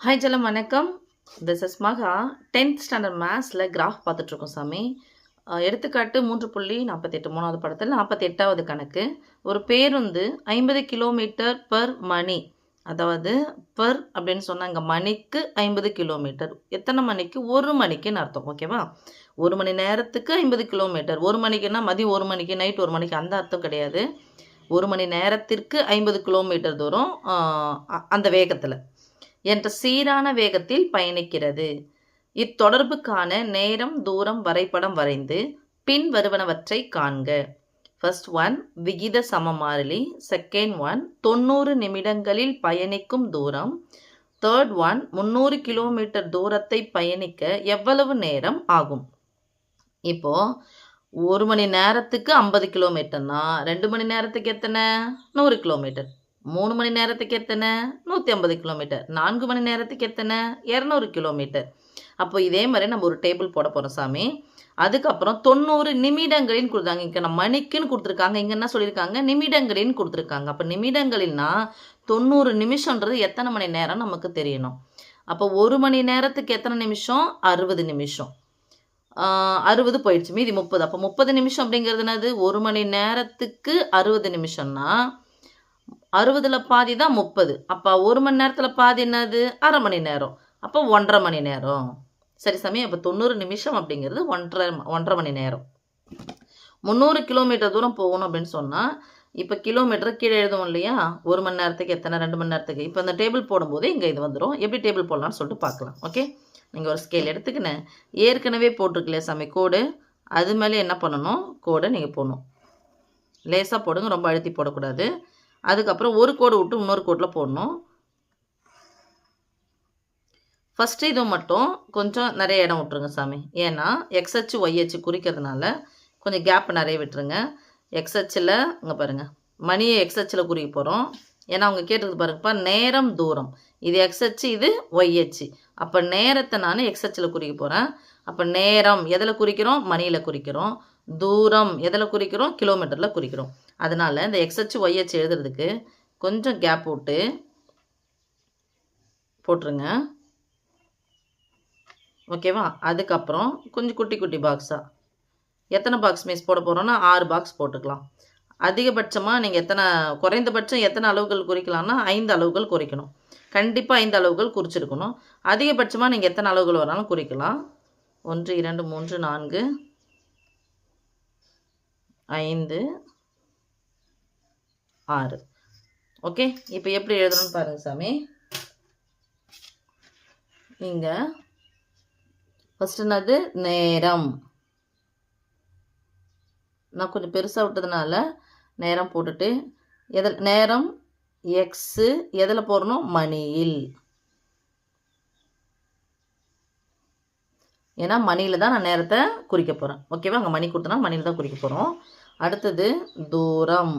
Hi ஜலம் வணக்கம். This is மகா. 10th ஸ்டாண்டர்ட் மேத்ஸில் கிராஃப் பார்த்துட்ருக்கோம் சாமி. எடுத்துக்காட்டு 3.48 3வது படத்தில் 48வது கணக்கு. ஒரு பேருந்து 50 கிலோமீட்டர் பர் மணி, அதாவது பர் அப்படின்னு சொன்னால் இங்கே மணிக்கு 50 கிலோமீட்டர். எத்தனை மணிக்கு? ஒரு மணிக்குன்னு அர்த்தம். ஓகேவா? ஒரு மணி நேரத்துக்கு 50 கிலோமீட்டர். ஒரு மணிக்குன்னா மதியம் ஒரு மணிக்கு, நைட் ஒரு மணிக்கு, அந்த அர்த்தம் கிடையாது. ஒரு மணி நேரத்திற்கு 50 கிலோமீட்டர் தூரம் அந்த வேகத்தில் என்ற சீரான வேகத்தில் பயணிக்கிறது. இத்தொடர்புக்கான நேரம் தூரம் வரைபடம் வரைந்து பின் வருவனவற்றை காண்க. ஃபர்ஸ்ட் ஒன் விகித சமமாறிலி. செகண்ட் ஒன் 90 நிமிடங்களில் பயணிக்கும் தூரம். தேர்ட் ஒன் 300 கிலோமீட்டர் தூரத்தை பயணிக்க எவ்வளவு நேரம் ஆகும்? இப்போ ஒரு மணி நேரத்துக்கு 50 கிலோமீட்டர்னா 2 மணி நேரத்துக்கு எத்தனை? 100 கிலோமீட்டர். 3 மணி நேரத்துக்கு எத்தனை? 150 கிலோமீட்டர். 4 மணி நேரத்துக்கு எத்தனை? 200 கிலோமீட்டர். அப்போ இதே மாதிரி நம்ம ஒரு டேபிள் போட போகிறோம் சாமி. அதுக்கப்புறம் 90 நிமிடங்களின்னு கொடுத்தாங்க. இங்கே நம்ம மணிக்குன்னு கொடுத்துருக்காங்க, இங்கே என்ன சொல்லியிருக்காங்க? நிமிடங்களின்னு கொடுத்துருக்காங்க. அப்போ நிமிடங்களில்னா 90 நிமிஷன்றது எத்தனை மணி நேரம் நமக்கு தெரியணும். அப்போ ஒரு மணி நேரத்துக்கு எத்தனை நிமிஷம்? 60 நிமிஷம். 60 போயிடுச்சு, மீதி 30. அப்போ 30 நிமிஷம் அப்படிங்கிறது என்னது? ஒரு மணி நேரத்துக்கு 60 நிமிஷம்னா 60ல் பாதி தான் 30. அப்போ ஒரு மணி நேரத்தில் பாதி என்னது? அரை மணி நேரம். அப்போ 1.5 மணி நேரம். சரி சாமி. அப்போ 90 நிமிஷம் அப்படிங்கிறது 1.5 மணி நேரம். 300 கிலோமீட்டர் தூரம் போகணும் அப்படின்னு சொன்னால் இப்போ கிலோமீட்டர் கீழே எழுதுவோம் இல்லையா? ஒரு மணி நேரத்துக்கு எத்தனை, 2 மணி நேரத்துக்கு. இப்போ இந்த டேபிள் போடும்போது இங்கே இது வந்துடும். எப்படி டேபிள் போடலாம்னு சொல்லிட்டு பார்க்கலாம். ஓகே, நீங்கள் ஒரு ஸ்கேல் எடுத்துக்கினேன். ஏற்கனவே போட்டிருக்கலையே சாமி கோடு, அது மேலே என்ன பண்ணணும்? கோடை நீங்கள் போடணும். லேசாக போடுங்க, ரொம்ப அழுத்தி போடக்கூடாது. அதுக்கப்புறம் ஒரு கோடு விட்டு இன்னொரு கோட்டில் போடணும். ஃபஸ்ட்டு இது மட்டும் கொஞ்சம் நிறைய இடம் விட்டுருங்க சாமி. ஏன்னா எக்ஸ்ஹெச் ஒய்ஹெச் குறிக்கிறதுனால கொஞ்சம் கேப் நிறைய விட்டுருங்க. எக்ஸ்ஹெச்சில் இங்கே பாருங்கள், மணியை எக்ஸ்ஹெச்சில் குறிக்க போகிறோம். ஏன்னா அவங்க கேட்டுருக்கு பாருங்கப்பா, நேரம் தூரம். இது எக்ஸ்ஹெச், இது ஒய்ஹெச். அப்போ நேரத்தை நான் எக்ஸ்ஹெச்சில் குறிக்க போகிறேன். அப்போ நேரம் எதில் குறிக்கிறோம்? மணியில் குறிக்கிறோம். தூரம் எதில் குறிக்கிறோம்? கிலோமீட்டரில் குறிக்கிறோம். அதனால் இந்த எக்ஸ்ஹெச் ஒய்ஹெச் எழுதுறதுக்கு கொஞ்சம் கேப் விட்டு போட்டுருங்க. ஓகேவா? அதுக்கப்புறம் கொஞ்சம் குட்டி குட்டி பாக்ஸாக எத்தனை பாக்ஸ் மிஸ் போட போகிறோன்னா 6 பாக்ஸ் போட்டுக்கலாம். அதிகபட்சமாக நீங்கள் எத்தனை, குறைந்தபட்சம் எத்தனை அளவுகள் குறிக்கலாம்னா 5 அளவுகள் குறிக்கணும். கண்டிப்பாக 5 அளவுகள் குறிச்சிருக்கணும். அதிகபட்சமாக நீங்கள் எத்தனை அளவுகள் வராலும் குறிக்கலாம். 1 2 3 4 5 6. ஓகே, இப்போ எப்படி எழுதணும்னு பாருங்கள் சாமி. நீங்கள் ஃபஸ்ட்டு என்னது? நேரம். நான் கொஞ்சம் பெருசாக விட்டதுனால நேரம் போட்டுட்டு, நேரம் எக்ஸு எதில் போடணும்? மணியில். ஏன்னா மணியில் தான் நான் நேரத்தை குறிக்க போகிறேன். ஓகேவா? அங்கே மணி கொடுத்தனா மணியில் தான் குறிக்க போகிறோம். அடுத்தது தூரம்.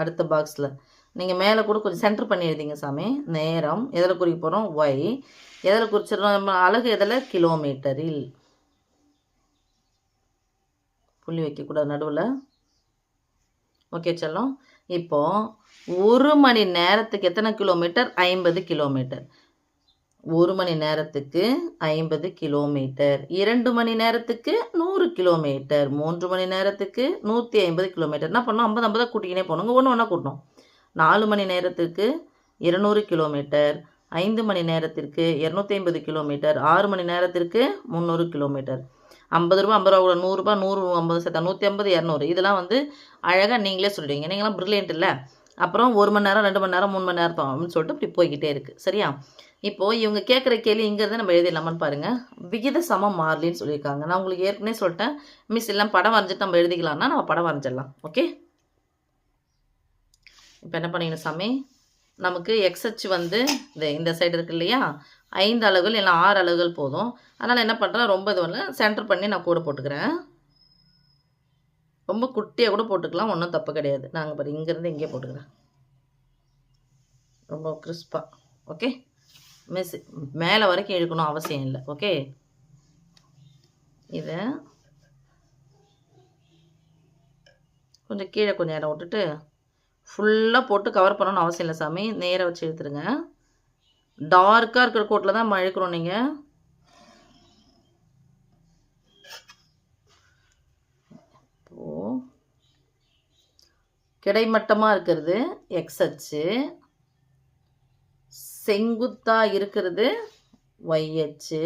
அடுத்த பாக்ஸில் நீங்கள் மேலே கூட கொஞ்சம் சென்டர் பண்ணி எழுதிங்க சாமி. நேரம் எதில் குறிக்க போகிறோம்? ஒய். எதில் குறிச்சிடறோம்? அலகு எதில்? கிலோமீட்டரில். புள்ளி வைக்கக்கூடாது நடுவில். ஓகே செல்லம். இப்போது ஒரு மணி நேரத்துக்கு எத்தனை கிலோமீட்டர்? 50 கிலோமீட்டர். ஒரு மணி நேரத்துக்கு 50 கிலோமீட்டர். 2 மணி நேரத்துக்கு 100 கிலோமீட்டர். 3 மணி நேரத்துக்கு 150 கிலோமீட்டர். என்ன பண்ணோம்? 50 50 கூட்டிக்கினே போனோங்க, ஒன்று ஒன்றா கூட்டணும். 4 மணி நேரத்துக்கு 200 கிலோமீட்டர். 5 மணி நேரத்திற்கு 250 கிலோமீட்டர். 6 மணி நேரத்திற்கு 300 கிலோமீட்டர். 50 ரூபா 50 ரூபா கூட 100 ரூபா 100 50 சேர்த்தா 150 200. இதெல்லாம் வந்து அழகாக நீங்களே சொல்லிடுவீங்க. நீங்களாம் ப்ரில்லியன்ட் இல்லை. அப்புறம் 1 மணி நேரம் 2 மணி நேரம் 3 மணி நேரம் அப்படின்னு சொல்லிட்டு இப்படி போய்கிட்டே இருக்குது. சரியா? இப்போது இவங்க கேட்குற கேள்வி இங்கேருந்து நம்ம எழுதிடலாமான்னு பாருங்கள். விகித சமம் மாறிலின்னு சொல்லியிருக்காங்க. நான் உங்களுக்கு ஏற்கனவே சொல்லிட்டேன், மிஸ் எல்லாம் படம் வரைஞ்சிட்டு நம்ம எழுதிக்கலாம்னா நம்ம படம் வரைஞ்சிடலாம். ஓகே, இப்போ என்ன பண்ணிக்கணும் சாமி? நமக்கு எக்ஸ்ஹெச் வந்து இந்த சைடு இருக்குது இல்லையா? 5 அளவுகள் இல்லை 6 அளவுகள் போதும். அதனால் என்ன பண்ணுறேன், ரொம்ப இது வரல, சென்டர் பண்ணி நான் கூட போட்டுக்கிறேன். ரொம்ப குட்டியாக கூட போட்டுக்கலாம், ஒன்றும் தப்பு கிடையாது. நாங்கள் பாரு இங்கேருந்து இங்கே போட்டுக்கிறேன், ரொம்ப கிறிஸ்பாக. ஓகே மிஸ், மேலே வரைக்கும் இழுக்கணும் அவசியம் இல்லை. ஓகே, இதை கொஞ்சம் கீழே கொஞ்சம் இடம் விட்டுட்டு ஃபுல்லாக போட்டு கவர் பண்ணணும்னு அவசியம் இல்லை சாமி. நேராக வச்சு எடுத்துருங்க. டார்க்காக இருக்கிற கோட்டில் தான் இழுக்கிறோம் நீங்கள். இப்போது கிடைமட்டமாக இருக்கிறது எக்ஸ் அச்சு, செங்குத்தாக இருக்கிறது ஒய் அச்சு.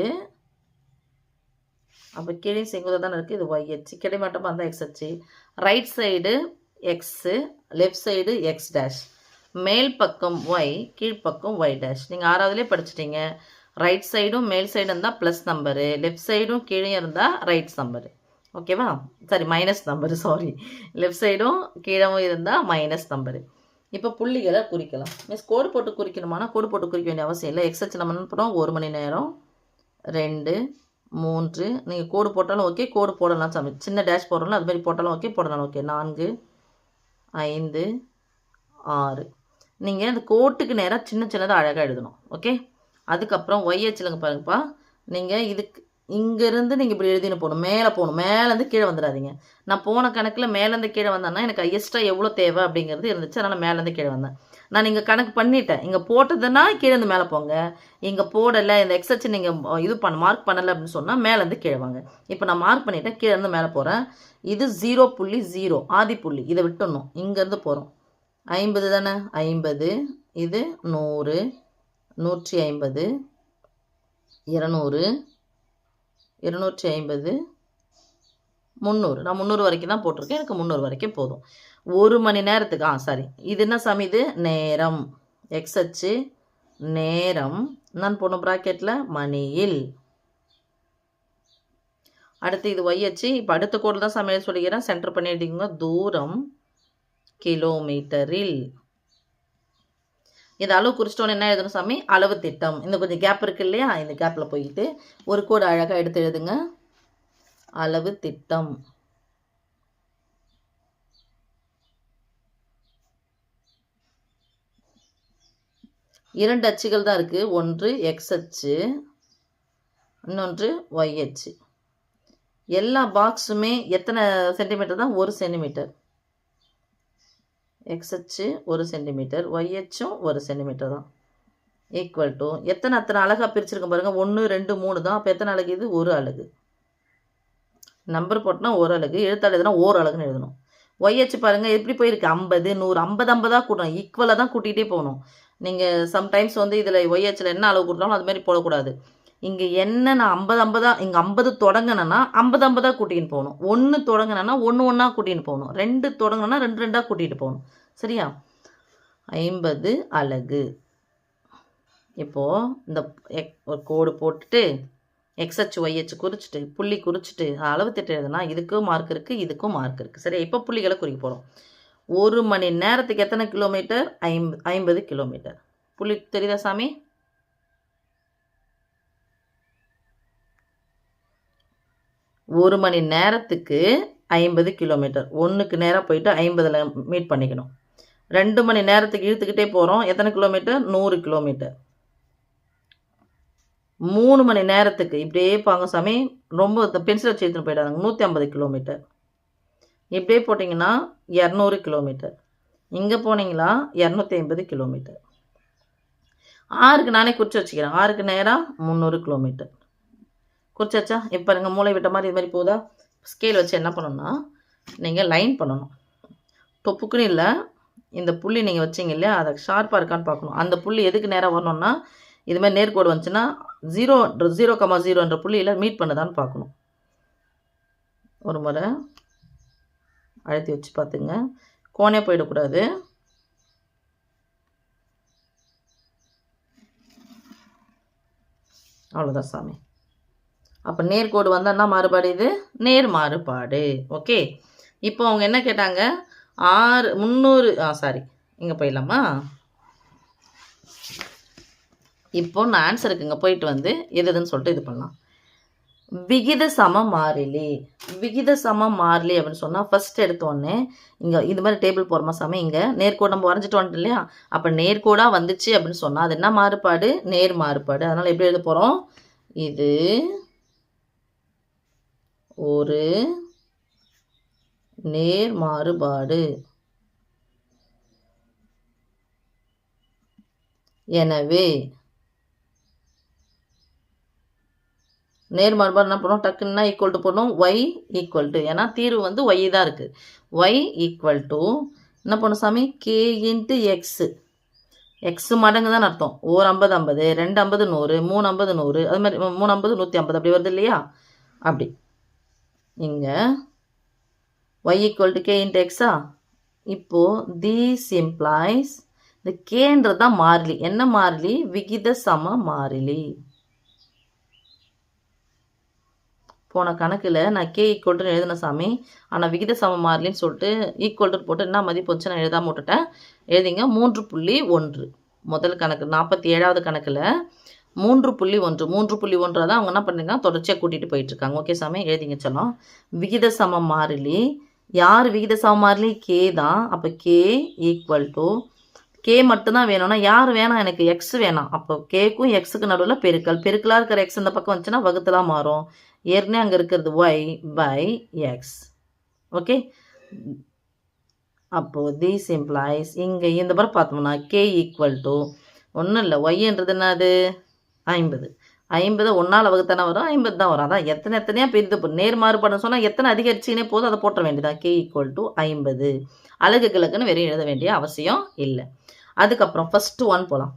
அப்போ கீழே செங்குத்தாக தானே இருக்குது, இது ஒய் அச்சு. கிடைமட்டமாக இருந்தால் எக்ஸ் அச்சு. Right side x, left side X dash. மேல் பக்கம் ஒய், கீழ்ப்பக்கம் ஒய் டேஷ். நீங்கள் 6வதுலேயே படிச்சிட்டிங்க. ரைட் சைடும் மேல் சைடும் இருந்தால் ப்ளஸ் நம்பரு, லெஃப்ட் சைடும் கீழே இருந்தால் ரைட் நம்பரு. ஓகேவா? Sorry, minus number, sorry. Left சைடும் கீழவும் இருந்தால் மைனஸ் நம்பரு. இப்போ புள்ளிகளை குறிக்கலாம். மிஸ் கோடு போட்டு குறிக்கணுமானா கோடு போட்டு குறிக்க வேண்டிய அவசியம் இல்லை. எக்ஸ் அச்சு நம்ம என்ன பண்ணுறோம், 1 மணி நேரம், 2, 3. நீங்கள் கோடு போட்டாலும் ஓகே, கோடு போடலாம். சின்ன டேஷ் போடுறோம்ல அது மாதிரி போட்டாலும் ஓகே, போடலாம் ஓகே. 4, 5, 6. நீங்கள் அந்த கோட்டுக்கு நேராக சின்ன சின்னதாக அழகாக எழுதணும். ஓகே. அதுக்கப்புறம் ஒய் அச்சுலங்க பாருங்கப்பா, நீங்கள் இதுக்கு இங்கேருந்து நீங்கள் இப்படி எழுதினு போகணும், மேலே போகணும். மேலேருந்து கீழே வந்துடாதீங்க. நான் போன கணக்கில் மேலேருந்து கீழே வந்தேன்னா எனக்கு ஹையஸ்ட்டாக எவ்வளோ தேவை அப்படிங்கிறது இருந்துச்சு. அதனால் மேலேருந்து கீழே வந்தேன். நான் இங்கே கணக்கு பண்ணிட்டேன். இங்கே போட்டதுன்னா கீழேருந்து மேலே போங்க. இங்கே போடலை, இந்த எக்ஸச்சு நீங்கள் இது மார்க் பண்ணலை அப்படின்னு சொன்னால் மேலேருந்து கீழே வாங்க. இப்போ நான் மார்க் பண்ணிவிட்டேன், கீழேருந்து மேலே போகிறேன். இது 0.0 ஆதி புள்ளி, இதை விட்டுடணும். இங்கேருந்து போகிறோம். 50 தானே, 50. இது 100, 150, 200, 250, 300. நான் 300 வரைக்கும் தான் போட்டிருக்கேன். எனக்கு 300 வரைக்கும் போதும். 1 மணி நேரத்துக்கு சாரி, இது என்ன சாமி, இது நேரம். எக்ஸ் அச்சு நேரம், நான் போடணும் ப்ராக்கெட்டில் மணியில். அடுத்து இது ஒய் அச்சு. இப்போ அடுத்த கோடு தான் சாமி சொல்லிக்கிறேன், சென்டர் பண்ணி எழுதிக்கோங்க. தூரம் கிலோமீட்டரில். இந்த அளவு குறிச்சிட்டோன்னு என்ன எழுதணும் சாமி, அளவு திட்டம். இந்த கொஞ்சம் கேப் இருக்கு இல்லையா, இந்த கேப்பில் போயிட்டு ஒரு கோடு அழகாக எடுத்து எழுதுங்க. அளவு திட்டம். இரண்டு அச்சுகள் தான் இருக்குது. ஒன்று எக்ஸ் அச்சு, இன்னொன்று ஒய் அச்சு. எல்லா பாக்ஸுமே எத்தனை சென்டிமீட்டர் தான், 1 சென்டிமீட்டர். எக்ஸ் அச்சு 1 சென்டிமீட்டர், ஒய் அச்சும் 1 சென்டிமீட்டர் தான். ஈக்குவல் டு அத்தனை அழகாக பிரிச்சிருக்கோம் பாருங்கள். 1, 2, 3 தான். அப்போ எத்தனை அலகு இது, 1 அலகு. நம்பர் போட்டோன்னா 1 அலகு, எழுத்தாள் எதுனா 1 அலகுன்னு எழுதணும். ஒய் அச்சு பாருங்கள் எப்படி போயிருக்கு, 50, 100, 50, 50 கூட்டணும். ஈக்குவலாக தான் கூட்டிகிட்டே போகணும். நீங்கள் சம்டைம்ஸ் இதில் ஒய் அச்சில் என்ன அளவு கூட்டினாலும் அது மாதிரி போடக்கூடாது. இங்கே என்ன நான் 50, 50, இங்கே 50 தொடங்கினேன்னா 50, 50 கூட்டின்னு போகணும். 1 தொடங்கினேன்னா 1, 1 கூட்டின்னு போகணும். 2 தொடங்கினா 2, 2 கூட்டிகிட்டு போகணும். சரியா? 50 அலகு. இப்போது இந்த ஒரு கோடு போட்டுட்டு எக்ஸ் அச்சு ஒய் அச்சு குறிச்சிட்டு புள்ளி குறிச்சிட்டு அளவு திட்டம் எழுதுனா இதுக்கும் மார்க் இருக்குது, இதுக்கும் மார்க் இருக்குது. சரியா? இப்போ புள்ளிகளை குறிக்க போகிறோம். 1 மணி நேரத்துக்கு எத்தனை கிலோமீட்டர், 50 கிலோமீட்டர். புள்ளி தெரியுதா சாமி? ஒரு மணி நேரத்துக்கு 50 கிலோமீட்டர். 1க்கு நேராக போயிட்டு 50ல் மீட் பண்ணிக்கணும். 2 மணி நேரத்துக்கு இழுத்துக்கிட்டே போகிறோம். எத்தனை கிலோமீட்டர், 100 கிலோமீட்டர். 3 மணி நேரத்துக்கு இப்படியே பாங்க சாமி, ரொம்ப பென்சில் வச்சு எடுத்துன்னு போயிடாங்க. 150 கிலோமீட்டர். இப்படியே போட்டிங்கன்னா 200 கிலோமீட்டர். இங்கே போனீங்களா 250 கிலோமீட்டர். 6க்கு நானே குறித்து வச்சுக்கிறேன். 6க்கு நேராக 300 கிலோமீட்டர். குறிச்சாச்சா? இப்போ பாருங்கள், மூளை விட்ட மாதிரி இது மாதிரி போதா? ஸ்கேல் வச்சு என்ன பண்ணணும்னா நீங்கள் லைன் பண்ணணும். தொப்புக்குன்னு இல்லை, இந்த புள்ளி நீங்கள் வச்சிங்க இல்லையா, அதை ஷார்ப்பாக இருக்கான்னு பார்க்கணும். அந்த புள்ளி எதுக்கு நேராக வரணும்னா இது மாதிரி நேர்கோடு வந்துச்சுன்னா 0,0 புள்ளியில் மீட் பண்ணுதான்னு பார்க்கணும். ஒரு முறை அழுத்தி வச்சு பார்த்துங்க, கோணே போயிடக்கூடாது. அவ்வளோதான் சாமி. அப்போ நேர்கோடு வந்தால் என்ன மாறுபாடு, இது நேர் மாறுபாடு. ஓகே. இப்போ அவங்க என்ன கேட்டாங்க, 300 சாரி, இங்கே போயிடலாமா? இப்போ நான் ஆன்சருக்கு இங்கே போயிட்டு எதுன்னு சொல்லிட்டு இது பண்ணலாம். விகித சம மாறிலி. விகித சம மாறிலி அப்படின்னு சொன்னால் ஃபஸ்ட் எடுத்தோடனே இங்கே இது மாதிரி டேபிள் போகிறோமா சாமி, இங்கே நேர்கோடு நம்ம வரைஞ்சிட்டு வந்துட்டோம் இல்லையா, அப்போ நேர்கோடாக வந்துச்சு அப்படின்னு சொன்னால் அது என்ன மாறுபாடு, நேர் மாறுபாடு. அதனால் எப்படி எழுத போகிறோம், இது ஒரு நேர் மாறுபாடு. எனவே நேர்மாறுபாடு என்ன பண்ணுவோம், டக்குன்னா ஈக்குவல் டு போடணும், ஒய் ஈக்குவல் டு, ஏன்னா தீர்வு வந்து ஒய் தான் இருக்குது. ஒய் ஈக்குவல் டு என்ன பண்ணும் சாமி, கே இன்ட்டு எக்ஸு. எக்ஸ் மடங்கு தான் அர்த்தம். ஒரு 50 50, 2 50 100, 3 50 100, அது மாதிரி 3 50 150 அப்படி வருது இல்லையா? அப்படி இங்கே Y equal to K into எக்ஸா. இப்போது தீஸ் இம்ப்ளாய்ஸ் இந்த கேன்றது தான் மாறிலி. என்ன மாறிலி? விகித சம மாறிலி. போன கணக்கில் நான் கே ஈக்குவல்ட்டுன்னு எழுதினேன் சாமி, ஆனால் விகித சம மாறிலின்னு சொல்லிட்டு ஈக்குவல்ட்டு போட்டு என்ன மதிப்பு வச்சு நான் எழுதாம விட்டுட்டேன். எழுதிங்க 3.1. முதல் கணக்கு 47வது கணக்கில் 3.1 3.1 தான் அவங்க என்ன பண்ணுறாங்க, தொடர்ச்சியாக கூட்டிகிட்டு போயிட்டுருக்காங்க. ஓகே சாமி, எழுதிங்க சொல்லும். விகித சம மாறிலி யார்? விகித சம மாறிலி கே தான். அப்போ கே ஈக்குவல் டு கே மட்டும்தான் வேணும்னா யார் வேணாம், எனக்கு எக்ஸ் வேணாம். அப்போ கேக்கும் எக்ஸுக்கு நடுவில் பெருக்கலாக இருக்கிற எக்ஸ் இந்த பக்கம் வந்துச்சுன்னா வகுத்துலாம் மாறும். ஏற்கனவே அங்கே இருக்கிறது ஒய் பை எக்ஸ். ஓகே, அப்போது தீஸ் இம்ப்ளாய்ஸ் இங்கே இந்த படம் பார்த்தோம்னா கே ஈக்குவல் டு ஒன்றும் இல்லை, ஒய்ன்றது என்னது 50. 50 ஒன்றால் வகுத்தானே வரும், 50 தான் வரும். அதான் எத்தனையாக பிரித்து நேர்மாறுபாடுன்னு சொன்னால் எத்தனை அதிகரிச்சினே போதும், அதை போட்ட வேண்டியதான். K equal to 50. அலகு கிழக்குன்னு வெறும் எழுத வேண்டிய அவசியம் இல்லை. அதுக்கப்புறம் ஃபஸ்ட்டு 1 போகலாம்.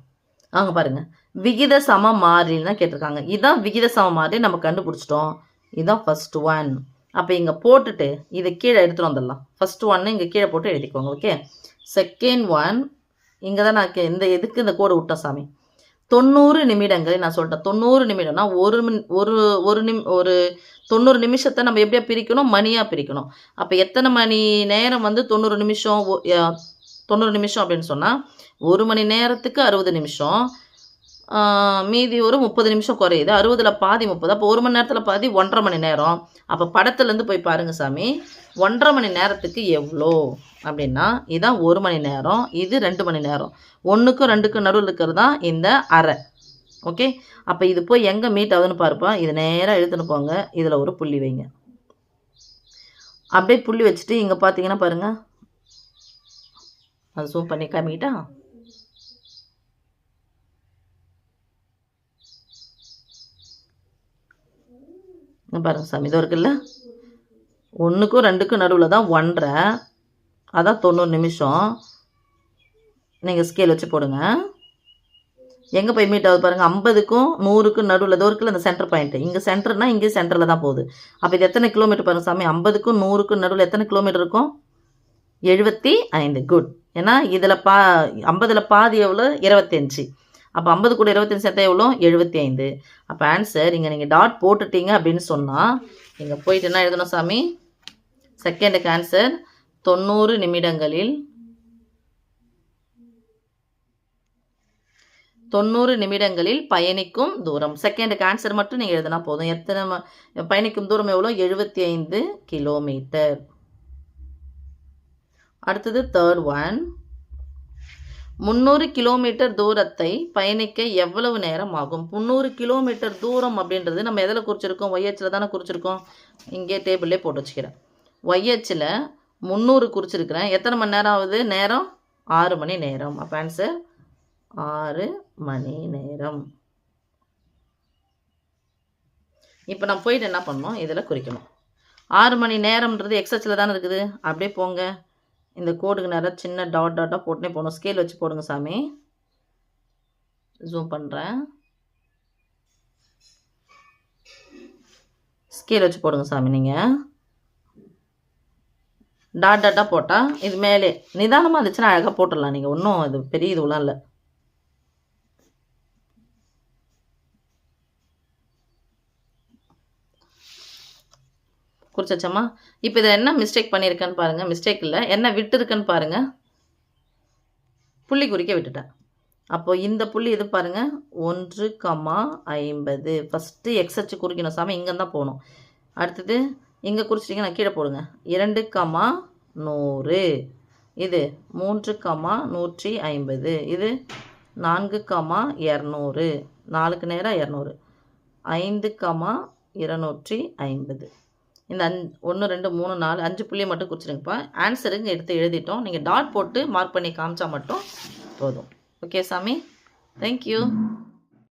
அவங்க பாருங்கள், விகித சம மாறிலின்னு தான் கேட்டிருக்காங்க. இதான் விகித சம மாறிலி நம்ம கண்டுபிடிச்சிட்டோம். இதுதான் ஃபஸ்ட்டு 1. அப்போ இங்கே போட்டுட்டு இதை கீழே எடுத்துகிட்டு வந்துடலாம். ஃபஸ்ட்டு 1 இங்கே கீழே போட்டு எழுதிக்கோங்க. ஓகே, செகண்ட் 1 இங்கே தான் நான் இந்த எதுக்கு இந்த கோடு விட்டேன் சாமி. 90 நிமிடங்கள் நான் சொல்லிட்டேன். 90 நிமிடம்னா ஒரு 90 நிமிஷத்தை நம்ம எப்படியா பிரிக்கணும், மணியாக பிரிக்கணும். அப்போ எத்தனை மணி நேரம் வந்து 90 நிமிஷம் 90 நிமிஷம் அப்படின்னு சொன்னால் 1 மணி நேரத்துக்கு 60 நிமிஷம், மீதி ஒரு 30 நிமிஷம் குறையுது. 60ல் பாதி 30, அப்போ 1 மணி நேரத்தில் பாதி 1.5 மணி நேரம். அப்போ படத்துலேருந்து போய் பாருங்கள் சாமி, 1.5 மணி நேரத்துக்கு எவ்வளோ அப்படின்னா இதுதான் 1 மணி நேரம், இது 2 மணி நேரம். 1க்கும் 2க்கும் நடுவில் இருக்கிறது தான் இந்த அரை. ஓகே, அப்போ இது போய் எங்கே மீட் ஆகுதுன்னு பாருப்பா. இது நேராக எழுத்துன்னு போங்க, இதில் ஒரு புள்ளி வைங்க. அப்படியே புள்ளி வச்சுட்டு இங்கே பார்த்தீங்கன்னா பாருங்கள், அது ஜூம் பண்ணி காமிக்கிட்டா. பாருங்கள் சாமி, இதோ இருக்குல்ல, 1க்கும் 2க்கும் நடுவில் தான் 1.5, அதான் 90 நிமிஷம். நீங்கள் ஸ்கேல் வச்சு போடுங்க. எங்கே போய் மீட் ஆகுது பாருங்கள், 50க்கும் 100க்கும் நடுவில் இதோ இருக்குல்ல அந்த சென்டர் பாயிண்ட்டு. இங்கே சென்டர்னால் இங்கே சென்டரில் தான் போகுது. அப்போ இது எத்தனை கிலோமீட்டர் பாருங்கள் சாமி, 50க்கும் 100க்கும் நடுவில் எத்தனை கிலோமீட்டர் இருக்கும்? 75. குட். ஏன்னா இதில் 50ல் பாதி எவ்வளோ? 25. அப்போ 50 கூட 25 சேர்த்தா எவ்வளோ? 75. அப்போ ஆன்சர் இங்கே நீங்கள் டாட் போட்டுட்டீங்க அப்படின்னு சொன்னால் இங்கே போயிட்டு என்ன எழுதணும் சாமி, செகண்டுக்கு ஆன்சர் 90 நிமிடங்களில் 90 நிமிடங்களில் பயணிக்கும் தூரம். செகண்டுக்கு ஆன்சர் மட்டும் நீங்கள் எழுதினா போதும். எத்தனை பயணிக்கும் தூரம் எவ்வளோ? 75 கிலோமீட்டர். அடுத்தது தேர்ட் 1, 300 கிலோமீட்டர் தூரத்தை பயணிக்க எவ்வளவு நேரம் ஆகும்? 300 கிலோமீட்டர் தூரம் அப்படின்றது நம்ம எதில் குறிச்சிருக்கோம்? ஒய்ஹெச்சில் தானே குறிச்சிருக்கோம். இங்கே டேபிள்லே போட்டு வச்சுக்கிறேன். ஒய்ஹெச்சில் 300 குறிச்சிருக்கிறேன். எத்தனை மணி நேரம் ஆகுது? நேரம் 6 மணி நேரம். அப்போ ஆன்சர் 6 மணி நேரம். இப்போ நான் போயிட்டு என்ன பண்ணணும், இதில் குறிக்கணும். 6 மணி நேரம்ன்றது எக்ஸச்சில் தானே இருக்குது. அப்படியே போங்க, இந்த கோடுக்கு நேரம் சின்ன டாட் டாட்டாக போட்டுனே போகணும். ஸ்கேல் வச்சு போடுங்க சாமி, ஜூம் பண்ணுறேன். ஸ்கேல் வச்சு போடுங்க சாமி. நீங்கள் டாட் டாட்டாக போட்டால் இது மேலே நிதானமாக இருந்துச்சுன்னா அழகாக போட்டுடலாம். நீங்கள் ஒன்றும் இது பெரிய இதுலாம் இல்லை. குறிச்சம்மா. இப்போ இதில் என்ன மிஸ்டேக் பண்ணியிருக்கேன்னு பாருங்கள். மிஸ்டேக் இல்லை, என்ன விட்டுருக்குன்னு பாருங்கள். புள்ளி குறிக்க விட்டுட்டேன். அப்போது இந்த புள்ளி இது பாருங்கள், 1,50. ஃபஸ்ட்டு எக்ஸச்சு குறிக்கணும் சாமி, இங்கே தான் போகணும். அடுத்தது இங்கே குறிச்சிட்டிங்க, நான் கீழே போடுங்க. 2,100. இது 3,150. இது 4,200. 4க்கு நேராக 200. 5,250. இந்த 1 2 3 4 5 புள்ளியை மட்டும் குறிச்சிடுங்கப்பா. ஆன்சருங்க எடுத்து எழுதிட்டோம். நீங்கள் டாட் போட்டு மார்க் பண்ணி காமிச்சா மட்டும் போதும். ஓகே சாமி, தேங்க்யூ.